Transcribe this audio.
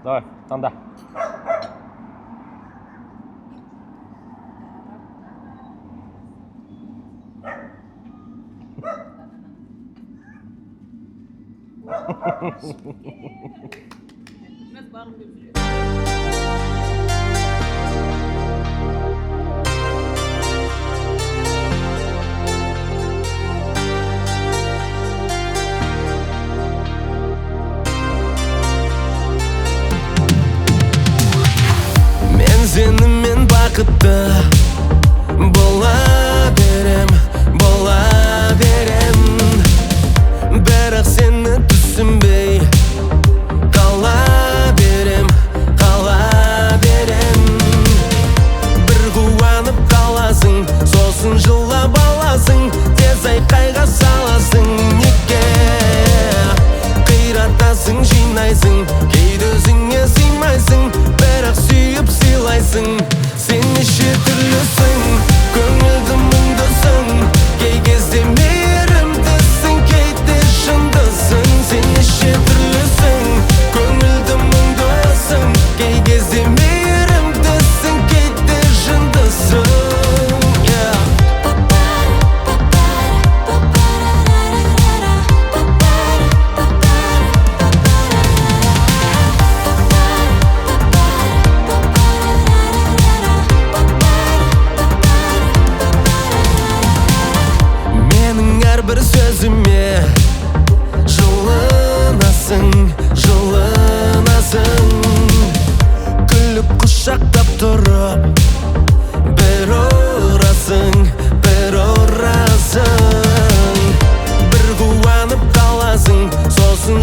Давай, таңда. Мен сенімен бақытты бола берем. Бірақ сені түсінбей қала берем. Бір қуанып қаласың, сосын жылап аласың, тез айқайға саласың. Неге қиратасың, жинайсың, кейде өзіңе сыймайсың, бірақ сүйіп сыйлайсың. Сен неше түрлісің, көңілді мұңдысың, кей кезде мейірімдісің, кейде шындысың. Сен неше түрлісің, көңілді мұңдысың, кей кезде мейірімдісің, кейде шындысың. Менің әрбір сөзіме жылынасың. Күліп құшақтап тұрып бір ұрасың. Бір қуанып қаласың, сосын